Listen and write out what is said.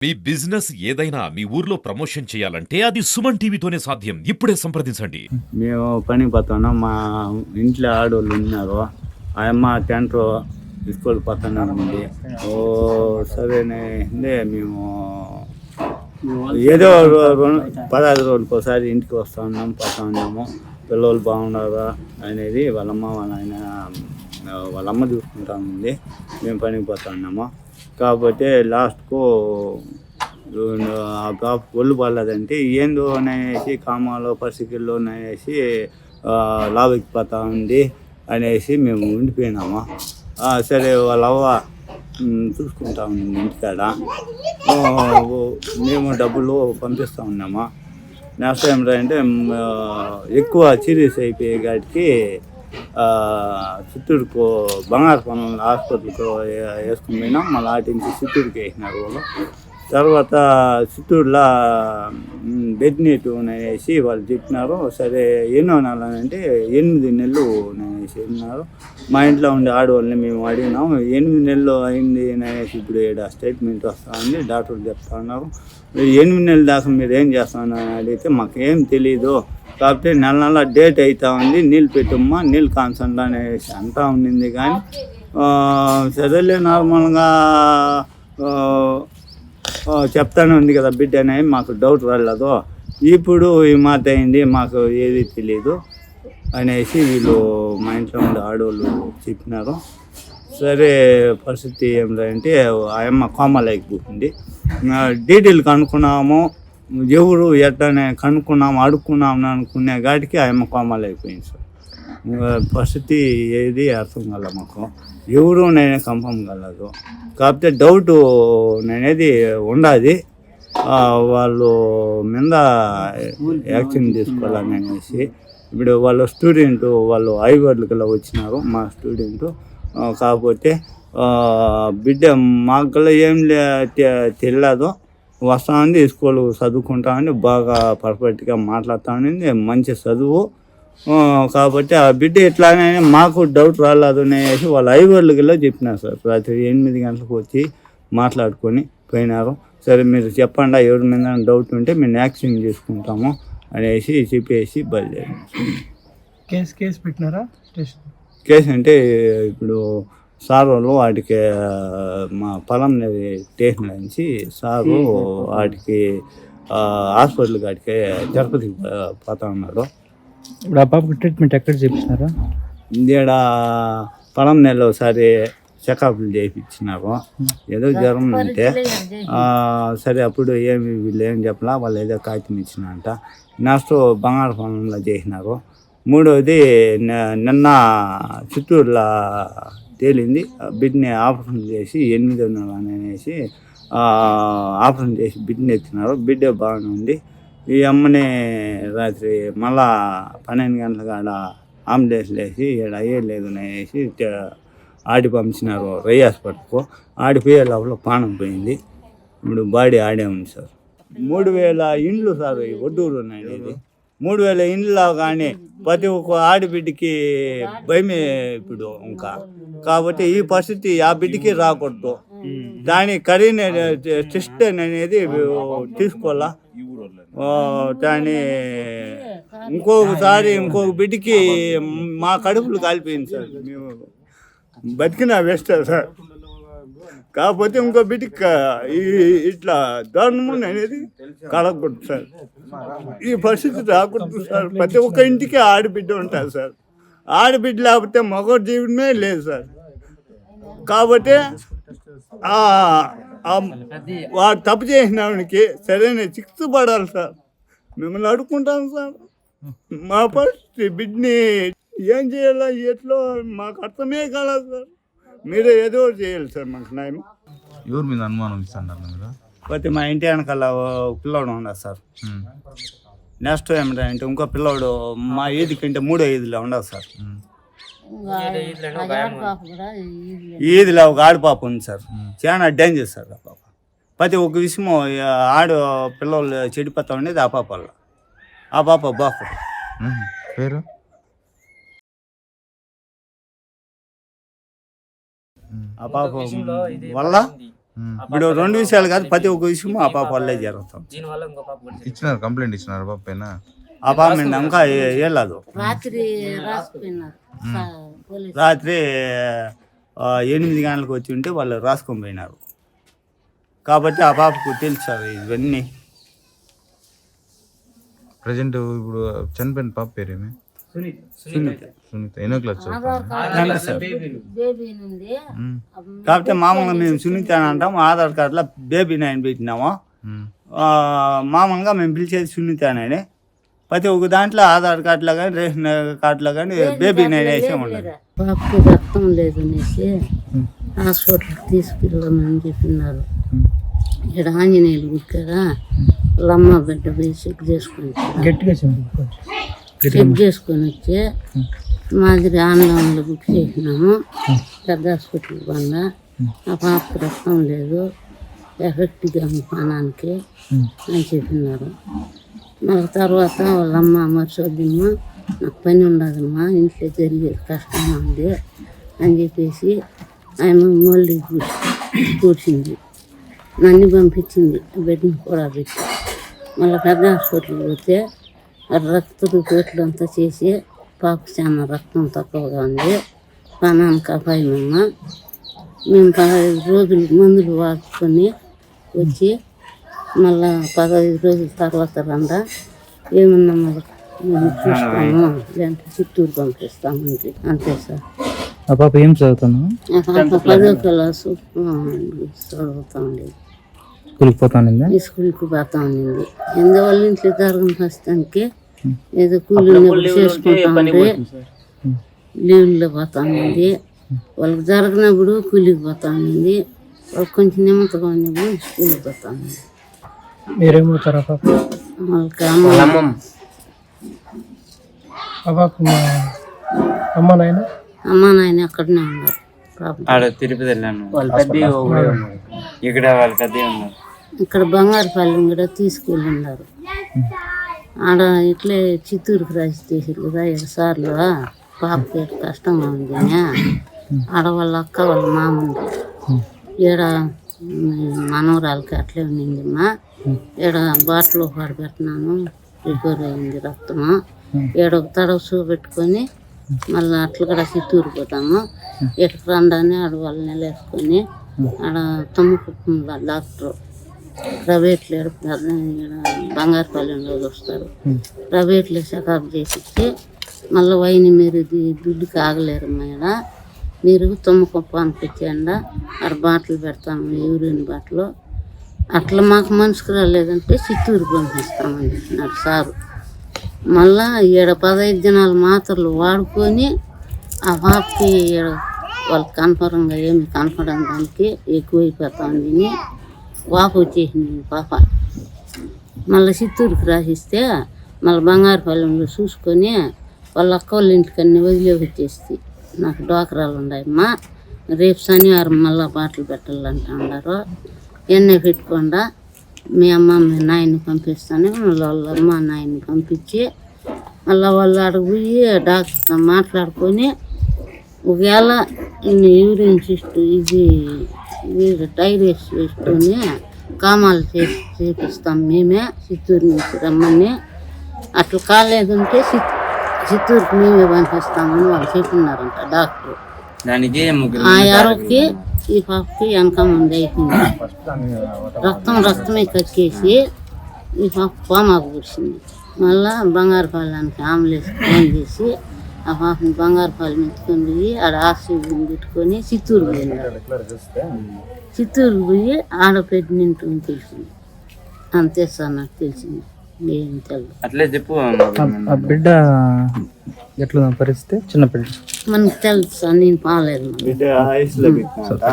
మీ business ఏదైనా మీ ఊర్లో promotion చేయాలంటే అది సుమన్ టీవీతోనే సాధ్యం. ఇప్పుడే సంప్రదించండి. మేము పనికి పోతున్నాం. మా ఇంట్లో ఆడవాళ్ళు ఉన్నారు. ఆ అమ్మ టెంట్ తీసుకొని పోతున్నామండి. ఓ సరేనే మేము ఏదో 15 రోజులకు ఒకసారి ఇంటికి వస్తూ ఉన్నాము, పోతా ఉన్నాము. పిల్లలు బాగున్నారా అనేది వాళ్ళ అమ్మ చూసుకుంటా ఉంది. మేము పనికి పోతా ఉన్నాము. కాకపోతే లాస్ట్కు ఆ పాప ఒళ్ళు బాగాలేదంటే ఏందో అనేసి కామాలో పరిస్థితుల్లో అనేసి లావెక్కిపోతా ఉంది అనేసి మేము ఉండిపోయినాము. సరే వాళ్ళ అవ్వ చూసుకుంటా ఉంది ఇంటికాడ. మేము డబ్బులు పంపిస్తూ ఉన్నాము. నెక్స్ట్ ఏమిటంటే ఎక్కువ సీరియస్ అయిపోయే కాటికి చిత్తూరుకు బంగారుపనం హాస్పిటల్కి వేసుకుని పోయినాం. మళ్ళీ అటు నుంచి చిత్తూరుకి వేసినారు వాళ్ళు. తర్వాత చిత్తూరులో బెడ్ నీట్ అనేసి వాళ్ళు చెప్పినారు. సరే ఎన్నో నెలలు అంటే 8 నెలలు అనేసి చెప్పినారు. మా ఇంట్లో ఉండే ఆడవాళ్ళని మేము అడిగినాము. 8 నెలలు అయింది అనేసి ఇప్పుడు ఇక్కడ స్టేట్మెంట్ వస్తూ ఉంది. డాక్టర్లు చెప్తా ఉన్నారు. 8 నెలల దాకా మీరు ఏం చేస్తామని అడిగితే మాకేం తెలీదు, కాకపోతే నెల డేట్ అవుతా ఉంది, నీళ్ళు పెట్టమ్మా, నీళ్ళు కాన్సంట్ అనేసి అంతా ఉండింది. కానీ సరేలే నార్మల్గా చెప్తానే ఉంది కదా బిడ్డ అనేది మాకు డౌట్ రాలేదు. ఇప్పుడు ఈ మాట అయింది, మాకు ఏది తెలీదు అనేసి వీళ్ళు మా ఇంట్లో ఉండే ఆడవాళ్ళు చెప్పినారు. సరే పరిస్థితి ఏమిటంటే ఆ అమ్మ కోమలోకి పోతుంది. డీటెయిల్ కనుక్కున్నాము, ఎవరు ఎట్టనే కనుక్కున్నాము, అడుక్కున్నాము అనుకునే కాటికి ఆ అమ్మ కోమలు అయిపోయింది సార్. పరిస్థితి ఏది అర్థం కల మాకు, ఎవరు నేనే కన్ఫర్మ్ కలదు. కాకపోతే డౌట్ నేనేది ఉండాది, వాళ్ళు మీద యాక్షన్ తీసుకోవాలని అనేసి. ఇప్పుడు వాళ్ళ స్టూడెంట్ వాళ్ళు ఐవర్లకల్లా వచ్చినారు, మా స్టూడెంట్. కాకపోతే బిడ్డ మాకల్లా ఏం తెలియదు, వస్తా ఉంది, స్కూల్ చదువుకుంటా ఉంది, బాగా పర్ఫెక్ట్గా మాట్లాడుతూ ఉంది, మంచి చదువు. కాబట్టి ఆ బిడ్డ ఇట్లానే మాకు డౌట్ రాలేదు అనేసి వాళ్ళ ఐవర్లకల్లా చెప్పినారు సార్. రాత్రి 8 గంటలకు వచ్చి మాట్లాడుకొని పోయినారు. సరే మీరు చెప్పండి, ఎవరి మీద డౌట్ ఉంటే మేము యాక్షన్ తీసుకుంటాము అనేసి చెప్పేసి బయలుదేరాం. Case పెట్టినారా station? కేసు అంటే ఇప్పుడు సార్ వాళ్ళు వాటికి మా పొలం స్టేషన్ నుంచి సారు వాటికి హాస్పిటల్ కాడికి తిరుపతికి పోతా ఉన్నారు. ఇప్పుడు ఆ పాపకి ట్రీట్మెంట్ ఎక్కడ చేయించినారా? ఇక్కడ పొలం నెలలో ఒకసారి చెకప్లు చేయించినారు. ఏదో జ్వరం అంటే సరే అప్పుడు వీళ్ళు ఏం చెప్పలా, వాళ్ళు ఏదో కాగితం ఇచ్చినారంట. నెక్స్ట్ బంగారు పొలంలో చేసినారు. మూడవది నిన్న చిత్తూరులో తేలింది, బిడ్డని ఆపరేషన్ చేసి 8 నెలలు అనేసి ఆపరేషన్ చేసి బిడ్డని ఎత్తినారు. బిడ్డ బాగానే ఉంది. ఈ అమ్మని రాత్రి మళ్ళా 12 గంటల కాడ అంబులెన్స్ వేసి ఇక్కడ అయ్యేలేదు అనేసి ఆడి పంపించినారు రై హాస్పిటల్కు. ఆడిపోయే లోపల పానం పోయింది. ఇప్పుడు బాడీ ఆడే ఉంది సార్. 3000 ఇండ్లు సార్ ఈ ఒడ్డూరు ఉన్నాయి. ఇది 3000 ఇండ్లలో కానీ ప్రతి ఒక్క ఆడబిడ్డకి భయమే ఇప్పుడు ఇంకా. కాబట్టి ఈ పరిస్థితి ఆ బిడ్డకి రాకూడదు. దాని ఖరీదు టెస్ట్ అనేది తీసుకోవాలా. దాన్ని ఇంకొకసారి ఇంకొక బిడ్డకి మా కడుపులు కాలిపోయింది సార్. మేము బతికినా వేస్ట్ సార్. కాకపోతే ఇంకో బిడ్డకి ఇట్లా దారుణం అనేది కలగకూడదు సార్. ఈ పరిస్థితి రాకూడదు సార్. ప్రతి ఒక్క ఇంటికి ఆడబిడ్డ ఉంటారు సార్. ఆడబిడ్డ లేకపోతే మగ జీవనమే లేదు సార్. కాబట్టి వాడు తప్పు చేసిన వాడికి సరైన శిక్ష పడాలి సార్. మిమ్మల్ని అడుక్కుంటాం సార్. మా పరిస్థితి బిడ్డని ఏం చేయాలో ఎట్లో మాకు అర్థమే కాలేదు సార్. మీరే ఏదో చేయాలి సార్ మాకు న్యాయం. ఎవరి మీద అనుమానం ఇస్తున్నారు మీరు? పోతే మా ఇంటి వెనకాల పిల్లోడు ఉండదు సార్. నెక్స్ట్ ఏమిటంటే ఇంకో పిల్లోడు మా ఈది కంటే 3వ ఈదిలో ఉండదు సార్. ఈదిలో ఒక ఆడపాప ఉంది సార్. చాలా డేంజర్ సార్ ఆ పాప. ప్రతి ఒక్క విషయం ఆడ పిల్లలు చెడిపోతా ఉండేది ఆ పాప వల్ల. ఆ పాప బాపు పేరు ఆ పాప వల్ల ఇప్పుడు 2 విషయాలు కాదు, ప్రతి ఒక్క విషయం ఆ పాప వల్లే జరుగుతాం. ఇచ్చినారు, కంప్లైంట్ ఇచ్చినారు పాప పైన. ఆ పాప మీద ఇంకా వెళ్ళదు. రాత్రి రాసుకున్నారు పోలీసు. రాత్రి 8 గంటలకు వచ్చి ఉంటే వాళ్ళు రాసుకొని పోయినారు. కాబట్టి ఆ పాపకు తెలుసు సార్ ఇవన్నీ. ప్రజెంట్ ఇప్పుడు చనిపోయిన పాప పేరేమి? సునీత. సునీత. ఎన్నో క్లాస్ ఆధార్ చదువుతుంది? కార్డు సార్ బేబీ నుండి కాబట్టి మామూలుగా మేము సునీత అని అంటాం. ఆధార్ కార్డులో బేబీ నాయన పెట్టినాము. మామూలుగా మేము పిలిచేది సునీత అని. ప్రతి ఒక్క దాంట్లో ఆధార్ కార్డులో కానీ రేషన్ కార్డులో కానీ బేబీ నాయన వేసే ఉండదు. పాపకి రక్తం లేదు అనేసి హాస్పిటల్కి తీసుకెళ్ళమని చెప్పినారు. ఇక్కడ ఆంజనేయులు గుడికారా లమ్మ బిడ్డ పోయి చెక్ చేసుకుని గట్టిగా చెప్పండి కొంచెం. చెక్ చేసుకొని వచ్చి మాదిరి ఆన్లైన్లో బుక్ చేసినాము. పెద్ద హాస్పిటల్ బంద ఆ పాపకు రక్తం లేదు, ఎఫెక్ట్గా ఉంది ప్రాణానికి అని చెప్పినారు. మళ్ళీ తర్వాత వాళ్ళమ్మ మర్చొద్దమ్మా, నాకు పని ఉండదమ్మా, ఇంట్లో జరిగేది కష్టంగా ఉంది అని చెప్పేసి ఆయన మళ్ళీ కూర్చింది. నన్ను పంపించింది, బిడ్డని కూడా పెట్టి. మళ్ళీ పెద్ద హాస్పిటల్కి పోతే రక్త రిపోర్ట్లు అంతా చేసి పాప చాలా రక్తం తక్కువగా ఉంది, ప్రాణానికి అపాయమమ్మ. మేము 15 రోజులు మందులు వాడుకొని వచ్చి మళ్ళా 15 రోజుల తర్వాత రండా ఏమన్నా మళ్ళీ మేము చూస్తాము, లేదంటే చిత్తూరు పంపిస్తామండి. అంతే సార్. ఆ పాప ఏం చదువుతాను? ఆ పాప 10వ క్లాసు చదువుతా ఉండేది. స్కూల్కి పోతానిందా? ఈ స్కూల్కి పోతా ఉండింది. ఎందువల్ల ఇంట్లో జరగని ప్రస్తుతానికి ఏదో కూలీలు చేసుకుంటా ఉంటే లీవ్లో పోతా ఉండింది. వాళ్ళకి జరగనప్పుడు కూలికి పోతా ఉండింది. వాళ్ళకి కొంచెం నిమ్మతగా ఉన్నప్పుడు స్కూల్కి పోతా ఉంది. మీరేమవుతారా పాప? వాళ్ళకి అమ్మ ఆ పాప అమ్మ నాయన అమ్మ నాయన అక్కడనే ఉన్నారు. పాపం ఆడ తిరుపతి వెళ్ళాను, వాళ్ళ పెద్ద ఇక్కడ వాళ్ళ పెద్ద ఉన్నారు. ఇక్కడ బంగారుపల్లి కూడా తీసుకెళ్ళి ఉన్నారు. ఆడ ఇట్లే చిత్తూరుకి రాసి చేసారు కదా 7 సార్లు. పాపకి కష్టంగా ఉంది. ఆడ వాళ్ళ అక్క వాళ్ళ మామ ఉంది. ఈడ మనవరాలకి అట్లే ఉండిందమ్మా. ఈడ బాటిల్ పడబెట్టినాను, రికవర్ అయింది రక్తము. ఈడ తడవ చూపెట్టుకొని మళ్ళీ అట్లా కూడా చిత్తూరు పోతాము. ఇక్కడికి రండాన్ని ఆడ వాళ్ళని నిలేసుకొని ఆడ తమ్ముకుంటుందా డాక్టర్ ప్రైవేట్లో బంగారుపల్లెంలో వస్తారు. ప్రైవేట్లో చెకప్ చేసి మళ్ళీ వైని మీరు దుడ్డుకి ఆగలేరమ్మా, ఇక్కడ మీరు తుమ్మకుప్పానికి వచ్చేయండి, ఆడ బాటలు పెడతాము, యూరిన్ బాటలు. అట్లా మాకు మనసుకు రాలేదంటే చిత్తూరు పంపిస్తామని చెప్పినారు సారు. మళ్ళా ఈడ 15 దినాలు మాత్రలు వాడుకొని ఆ పాపకి వాళ్ళకి కన్ఫర్మ్గా ఏమి కనపడని దానికి ఎక్కువైపోతా ఉంది. వాపు వచ్చేసింది పాప. మళ్ళీ చిత్తూరుకి రాసిస్తే మళ్ళీ బంగారుపల్లెంలో చూసుకొని వాళ్ళ అక్క వాళ్ళ ఇంటికన్నీ వదిలే వచ్చేసి నాకు డోకరాలు ఉన్నాయమ్మా, రేపు శనివారం మళ్ళీ బాటలు పెట్టాలంటా ఉన్నారు. ఎన్నే పెట్టుకుండా మీ అమ్మ మీ నాయన్ని పంపిస్తాను. మళ్ళీ వాళ్ళ అమ్మ నాయన్ని పంపించి మళ్ళీ వాళ్ళు అక్కడికి పోయి డాక్టర్తో మాట్లాడుకొని ఒకవేళ యూరిన్ సిస్ట్ ఇది టైరాయిడ్ చేసుకొని కామాలు చేపిస్తాం మేమే, చిత్తూరు నుంచి రమ్మని. అట్లా కాలేదంటే చిత్తూరుకి మేమే పంపిస్తామని వాళ్ళు చెప్పినారంట డాక్టర్. దానికి ఆ ఎరకి ఈ పాపకి వెనక ముందు అయిపోయింది. రక్తమే కక్కేసి ఈ పాప కోమాకు కూర్చుంది. మళ్ళా బంగారుపల్లెనికి అంబులెన్స్ ఫోన్ చేసి ఆ పాపని బంగారుపల్లెం ఎత్తుకొని పోయి ఆడ ఆక్సిజన్ పెట్టుకొని చిత్తూరు పోయినారు. చిత్తూరు పోయి ఆడ ప్రెగ్నెంట్ అని తెలిసింది. అంతే సార్ నాకు తెలిసింది, ఏం తెలియదు. అట్లే చెప్పు. ఆ బిడ్డ ఎట్లా పరిస్థితి? చిన్న బిడ్డ మనకు తెలుసు సార్, నేను పాలేదు. బిడ్డ ఐస్లో పెట్టినా